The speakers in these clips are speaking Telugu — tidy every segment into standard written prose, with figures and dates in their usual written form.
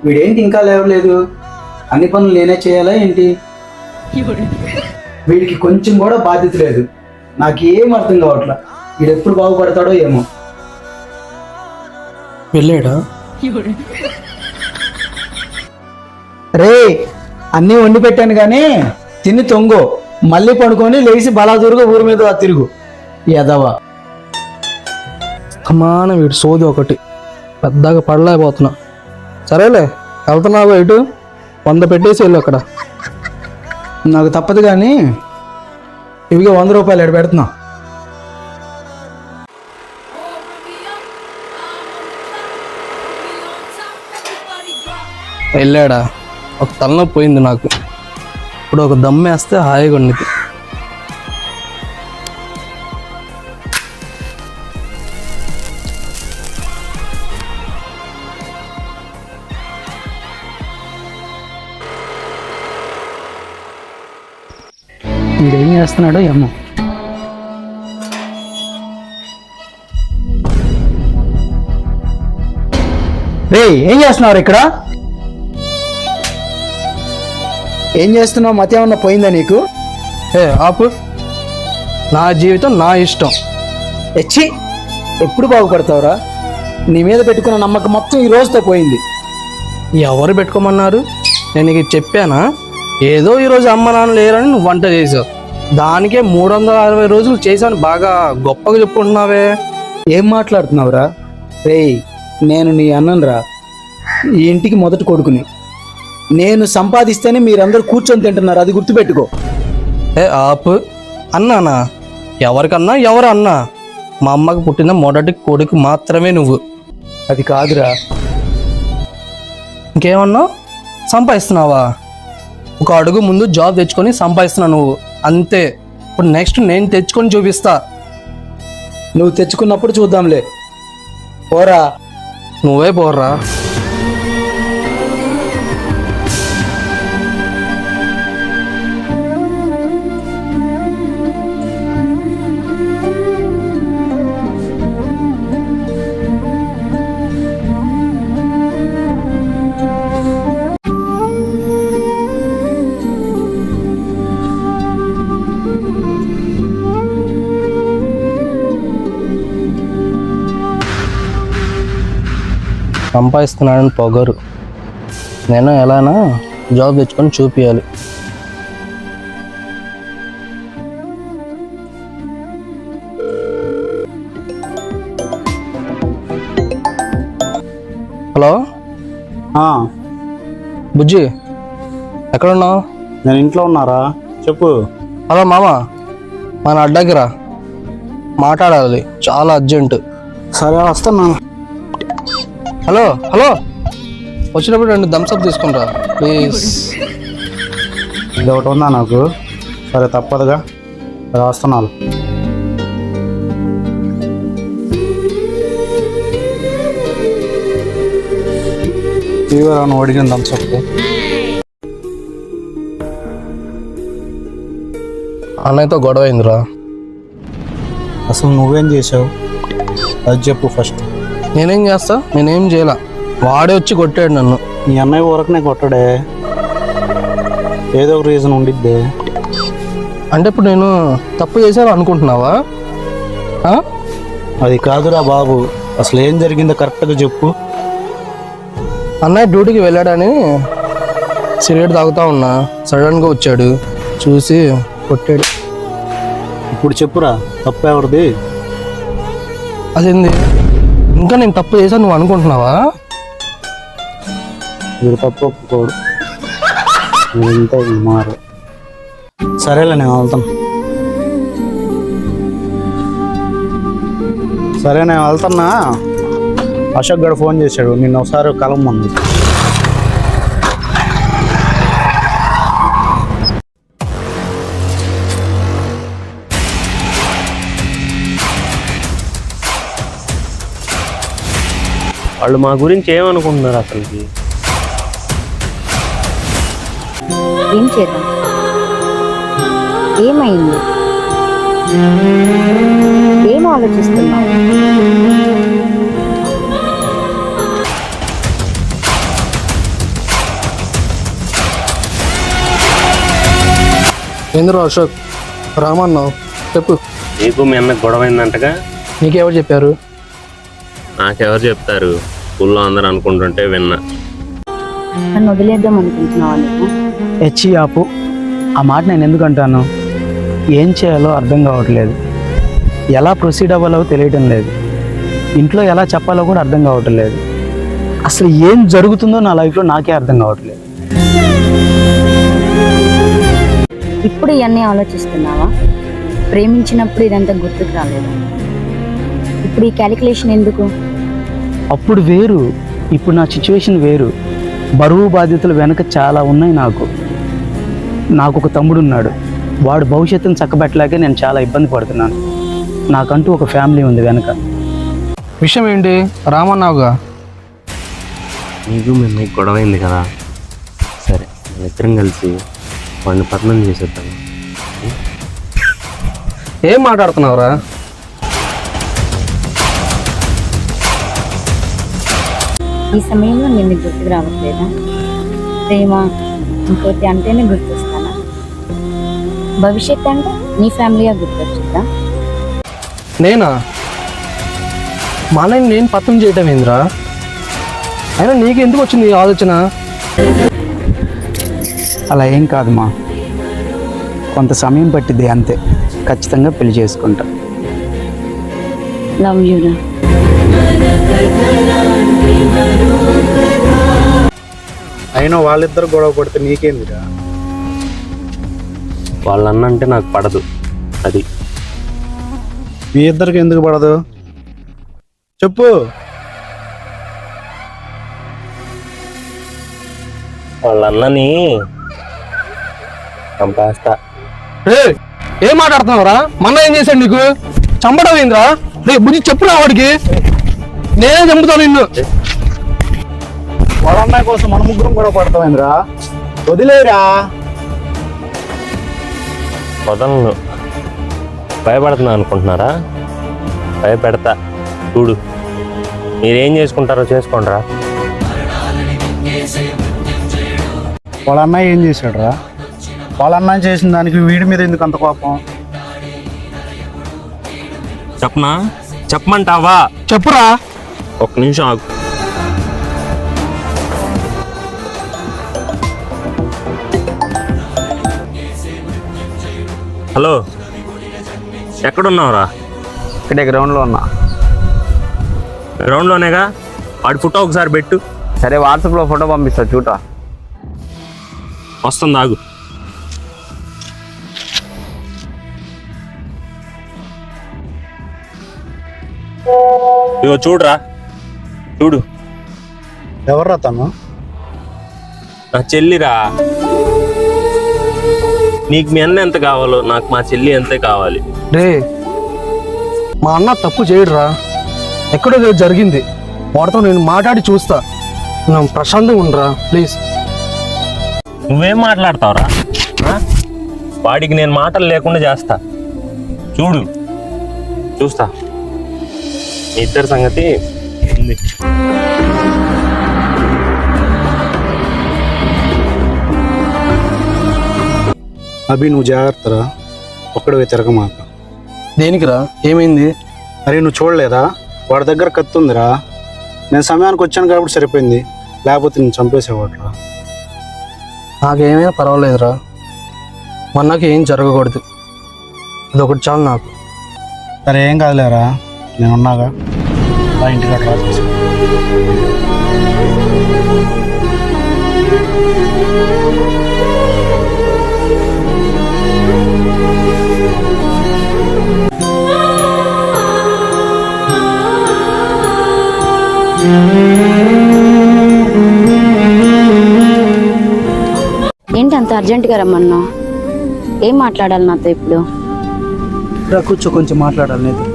వీడేంటి ఇంకా లేవలేదు? అన్ని పనులు నేనే చేయాలా ఏంటి? వీడికి కొంచెం కూడా బాధ్యత లేదు. నాకేం అర్థం కావట్లా. వీడు ఎప్పుడు బాగుపడతాడో ఏమో. వెళ్ళాడా? రే, అన్నీ వండి పెట్టాను కానీ తిని తొంగో. మళ్ళీ పడుకొని లేచి బలాదూరుగా ఊరి మీద తిరుగు ఎదవా. అమ్మాన వీడు సోది ఒకటి, పెద్దగా పడలేకపోతున్నా. సరేలే, వెళ్తున్నావు ఇటు 100 పెట్టేసి వెళ్ళు అక్కడ. నాకు తప్పదు కానీ ఇవిగా 100 రూపాయలు ఎడ పెడుతున్నా. వెళ్ళాడా? ఒక తలనొప్పి పోయింది నాకు. ఇప్పుడు ఒక దమ్మేస్తే హాయిగా ఉండిద్ది. వీడేం చేస్తున్నాడో ఏమో. రే, ఏం చేస్తున్నారు ఇక్కడ? ఏం చేస్తున్నావు? మతి ఏమన్నా పోయిందా నీకు? ఆపు. నా జీవితం నా ఇష్టం. ఎచ్చి, ఎప్పుడు బాగుపడతావురా? నీ మీద పెట్టుకున్న నమ్మకం మొత్తం ఈ రోజుతో పోయింది. ఎవరు పెట్టుకోమన్నారు? నేను నీకు చెప్పానా? ఏదో ఈరోజు అమ్మ నాన్న లేరని నువ్వు వంట చేసావు. దానికే 360 రోజులు చేశాను. బాగా గొప్పగా చెప్పుకుంటున్నావే. ఏం మాట్లాడుతున్నావురా? రేయ్, నేను నీ అన్ననురా. ఈ ఇంటికి మొదటి కొడుకుని. నేను సంపాదిస్తేనే మీరందరూ కూర్చొని తింటున్నారు, అది గుర్తుపెట్టుకో. ఆపు. అన్నానా? ఎవరికన్నా ఎవరు అన్నా? మా అమ్మకి పుట్టిన మొదటి కొడుకు మాత్రమే నువ్వు. అది కాదురా. ఇంకేమన్నా? సంపాదిస్తున్నావా? ఒక అడుగు ముందు జాబ్ తెచ్చుకొని సంపాదిస్తున్నావు నువ్వు, అంతే. ఇప్పుడు నెక్స్ట్ నేను తెచ్చుకొని చూపిస్తా. నువ్వు తెచ్చుకున్నప్పుడు చూద్దాంలే. పోరా. నువ్వే పోర్రా. సంపాదిస్తున్నాడని పొగరు. నేను ఎలానా జాబ్ తెచ్చుకొని చూపించాలి. హలో బుజ్జి, ఎక్కడున్నావు? నేను ఇంట్లో ఉన్నారా? చెప్పు. హలో మామ, మన అడ్డాకి రా, మాట్లాడాలి, చాలా అర్జెంటు. సరే, వస్తున్నా. హలో హలో, వచ్చినప్పుడు 2 థమ్స్అప్ తీసుకుంటా ప్లీజ్. ఇది ఒకటి ఉందా నాకు? సరే, తప్పదుగా. వస్తున్నాను. తీవ్రాన్ని అడిగిన థమ్స్అప్. అన్నయ్యతో గొడవ అయిందిరా. అసలు నువ్వేం చేసావు? అది చెప్పు ఫస్ట్. నేనేం చేస్తా? నేనేం చేయాల. వాడే వచ్చి కొట్టాడు నన్ను. మీ అన్నయ్య ఊరకనే కొట్టాడే, ఏదో ఒక రీజన్ ఉండిద్దే. అంటే ఇప్పుడు నేను తప్పు చేశాను అనుకుంటున్నావా? అది కాదురా బాబు, అసలు ఏం జరిగిందో కరెక్ట్గా చెప్పు. అన్నయ్య డ్యూటీకి వెళ్ళాడని సిగరెట్ తాగుతా ఉన్నా, సడన్గా వచ్చాడు, చూసి కొట్టాడు. ఇప్పుడు చెప్పురా, తప్పు ఎవరిది? అదేంది? ఇంకా నేను తప్పు చేశాను నువ్వు అనుకుంటున్నావా? వీడు తప్పు ఒప్పుకోడు, ఇంతే మారు. సరేలే, నేను వెళ్తాను. సరే, నేను వెళ్తున్నా. అశోక్ గడు ఫోన్ చేశాడు, నిన్న ఒకసారి కలవమన్నాడు. వాళ్ళు మా గురించి ఏమనుకుంటున్నారు అసలుకి? ఏం చేద్దాం? ఏమైంది? ఏం ఆలోచిస్తున్నావు? ఎందుకు అశోక్ రామన్నావు చెప్పు. నీకు మీ అన్నకు గొడవ అయిందంటగా? నీకెవరు చెప్పారు? నాకెవరు చెప్తారు, స్కూల్లో అందరు అనుకుంటుంటే విన్నా. నన్ను వదిలేద్దాం అనుకుంటున్నావా నువ్వు? హెచ్చి ఆపు. ఆ మాట నేను ఎందుకు అంటాను? ఏం చేయాలో అర్థం కావట్లేదు, ఎలా ప్రొసీడ్ అవ్వాలో తెలియటం లేదు, ఇంట్లో ఎలా చెప్పాలో కూడా అర్థం కావటం లేదు. అసలు ఏం జరుగుతుందో నా లైఫ్లో నాకే అర్థం కావట్లేదు. ఇప్పుడు ఇవన్నీ ఆలోచిస్తున్నావా? ప్రేమించినప్పుడు ఇదంతా గుర్తుకు రాలేదు. ఇప్పుడు ఈ క్యాలిక్యులేషన్ ఎందుకు? అప్పుడు వేరు, ఇప్పుడు నా సిచ్యువేషన్ వేరు. బరువు బాధ్యతలు వెనక చాలా ఉన్నాయి. నాకు ఒక తమ్ముడు ఉన్నాడు. వాడు భవిష్యత్తును చక్కబెట్టలేకే నేను చాలా ఇబ్బంది పడుతున్నాను. నాకంటూ ఒక ఫ్యామిలీ ఉంది వెనక. విషయం ఏంటి? రామన్నావుగా. నీకు మీ అన్నయ్యకి గొడవ అయింది కదా, సరే మన ఇద్దరం కలిసి వాడిని పతనం చేసేద్దాం. ఏం మాట్లాడుతున్నావురా? ఈ సమయంలో నిన్ను గుర్తుకు రావట్లేదా? ప్రేమ ఇంకోటి అంటేనే గుర్తొస్తానా? భవిష్యత్ అంటే నీ ఫ్యామిలీగా గుర్తొచ్చిందా? నేనా? మా అన్నయ్యని నేను పత్రం చేయటం ఏందిరా? అయినా నీకు ఎందుకు వచ్చింది ఈ ఆలోచన? అలా ఏం కాదుమా, కొంత సమయం పట్టిద్ది అంతే. ఖచ్చితంగా పెళ్లి చేసుకుంటా. లవ్ యూరా. అయినా వాళ్ళిద్దరు గొడవ పడితే నీకేందిరా? వాళ్ళ అన్న అంటే నాకు పడదు. అది మీ ఇద్దరికి ఎందుకు పడదు చెప్పు. వాళ్ళ అన్నని చంపేస్తా. ఏం మాట్లాడుతున్నావురా? మొన్న ఏం చేశాడు నీకు? చంపడం ఏంద్రా? రే బుద్ధి చెప్పురా వాడికి. నేనే చంపుతాను నిన్ను. వాళ్ళ అమ్మాయి కోసం మన ముగ్గురం గొడవ పడతామైందిరా, వదిలేరా. వదలను. భయపడుతున్నా అనుకుంటున్నారా? భయపెడతా చూడు. మీరేం చేసుకుంటారో చేసుకోండిరా. వాళ్ళ అన్నయ్య ఏం చేశాడురా? వాళ్ళ అన్నయ్య చేసిన దానికి వీడి మీద ఎందుకు అంత కోపం? చెప్పనా? చెప్పమంటావా? చెప్పురా. ఒక్క నిమిషం ఆగు. హలో, ఎక్కడున్నావురా? ఇక్కడే గ్రౌండ్లో ఉన్నా. గ్రౌండ్లోనేగా. వాడి ఫోటో ఒకసారి పెట్టు. సరే వాట్సాప్లో ఫోటో పంపిస్తా చూడరా. వస్తుంది ఆగు. ఇగో చూడురా, చూడు. ఎవర్రా తను? నా చెల్లిరా. నీకు మీ అన్న ఎంత కావాలో నాకు మా చెల్లి అంతే కావాలి. రే మా అన్న తప్పు చేయడురా. ఎక్కడో ఏదో జరిగింది. వాడితో నేను మాట్లాడి చూస్తా. నువ్వు ప్రశాంతంగా ఉండరా ప్లీజ్. నువ్వేం మాట్లాడతావురా? వాడికి నేను మాటలు లేకుండా చేస్తా. చూడు, చూస్తా మీ ఇద్దరి సంగతి ఉంది. అభి నువ్వు జాగ్రత్తరా, ఒక్కడవే తిరగమాక. దేనికిరా? ఏమైంది? అరే నువ్వు చూడలేదా? వాడి దగ్గర కత్తి ఉందిరా. నేను సమయానికి వచ్చాను కాబట్టి సరిపోయింది, లేకపోతే నేను చంపేసేవాడురా. నాకేమైనా పర్వాలేదురా. మొన్నకి ఏం జరగకూడదు. అదొకటి చాలు నాకు. సరే ఏం కాదులేరా, నేను ఉన్నాగా. మా ఇంటికి అట్లా ఏంటి అంత అర్జెంటుగా రమ్మన్నా? ఏం మాట్లాడాలి నాతో ఇప్పుడు? కూర్చో, కొంచెం మాట్లాడాలి నీతో.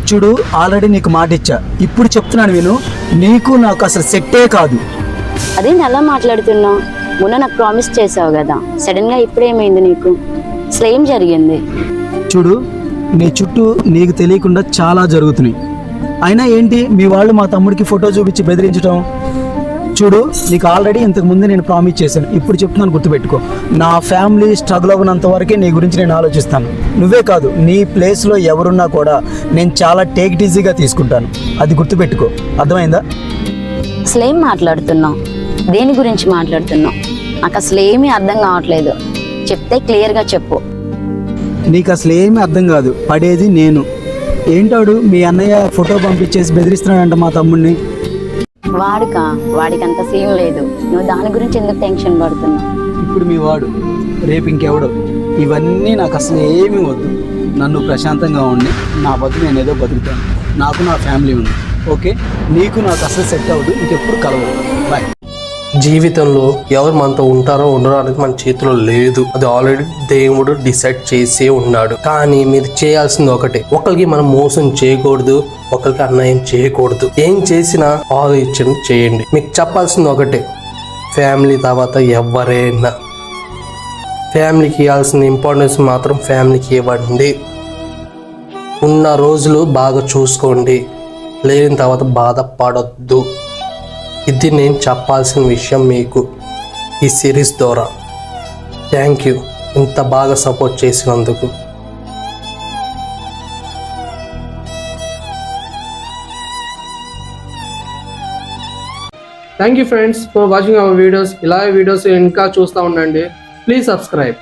చూడు, ఆల్రెడీ నీకు మాట ఇచ్చా, ఇప్పుడు చెప్తున్నాను విను. నీకు నాకు అసలు సెట్టే కాదు. అదేంటి అలా మాట్లాడుతున్నావు? మొన్న నాకు ప్రామిస్ చేసావు కదా, సడన్ గా ఇప్పుడేమైంది నీకు? అసలు ఏం జరిగింది? చూడు, నీ చుట్టూ నీకు తెలియకుండా చాలా జరుగుతున్నాయి. అయినా ఏంటి, మీ వాళ్ళు మా తమ్ముడికి ఫోటో చూపించి బెదిరించడం? చూడు, నీకు ఆల్రెడీ ఇంతకు ముందు నేను ప్రామిస్ చేశాను. ఇప్పుడు చెప్తున్నాను, గుర్తుపెట్టుకో. నా ఫ్యామిలీ స్ట్రగుల్ అవ్వనంత వరకే నీ గురించి నేను ఆలోచిస్తాను. నువ్వే కాదు, నీ ప్లేస్లో ఎవరున్నా కూడా నేను చాలా టేక్ ఇట్ ఈజీగా తీసుకుంటాను. అది గుర్తుపెట్టుకో, అర్థమైందా? అసలు ఏం మాట్లాడుతున్నావు? దేని గురించి మాట్లాడుతున్నావు? నాకు అసలు ఏమీ అర్థం కావట్లేదు. చెప్తే క్లియర్గా చెప్పు. నీకు అసలు ఏమీ అర్థం కాదు. పడేది నేను. ఏంటాడు మీ అన్నయ్య ఫోటో పంపించేసి బెదిరిస్తున్నాడంట మా తమ్ముడిని. వాడికి అంత సీన్ లేదు. నువ్వు దాని గురించి ఎందుకు టెన్షన్ పడుతున్నావు? ఇప్పుడు మీ వాడు, రేపు ఇంకెవడో. ఇవన్నీ నాకు అసలు ఏమీ వద్దు. నన్ను ప్రశాంతంగా ఉండి నా బతుకు నేను ఏదో బతుకుతాను. నాకు నా ఫ్యామిలీ ఉంది, ఓకే? నీకు నాకు అసలు సెట్ అవ్వదు. ఇంకెప్పుడు కలవదు. బాయ్. జీవితంలో ఎవరు మనతో ఉంటారో ఉండరో అనేది మన చేతిలో లేదు. అది ఆల్రెడీ దేవుడు డిసైడ్ చేసే ఉన్నాడు. కానీ మీరు చేయాల్సింది ఒకటే, ఒకరికి మనం మోసం చేయకూడదు, ఒకరికి అన్యాయం చేయకూడదు. ఏం చేసినా ఆలోచన చేయండి. మీకు చెప్పాల్సింది ఒకటే, ఫ్యామిలీ తర్వాత ఎవరైనా ఫ్యామిలీకి ఇవ్వాల్సిన ఇంపార్టెన్స్ మాత్రం ఫ్యామిలీకి ఇవ్వండి. ఉన్న రోజులు బాగా చూసుకోండి, లేని తర్వాత బాధపడొద్దు. ఇది నేను చెప్పాల్సిన విషయం మీకు ఈ సిరీస్ ద్వారా. థ్యాంక్ యూ ఇంత బాగా సపోర్ట్ చేసినందుకు. Thank you friends for watching our videos. ఇలాగే వీడియోస్ ఇంకా చూస్తూ ఉండండి. Please subscribe.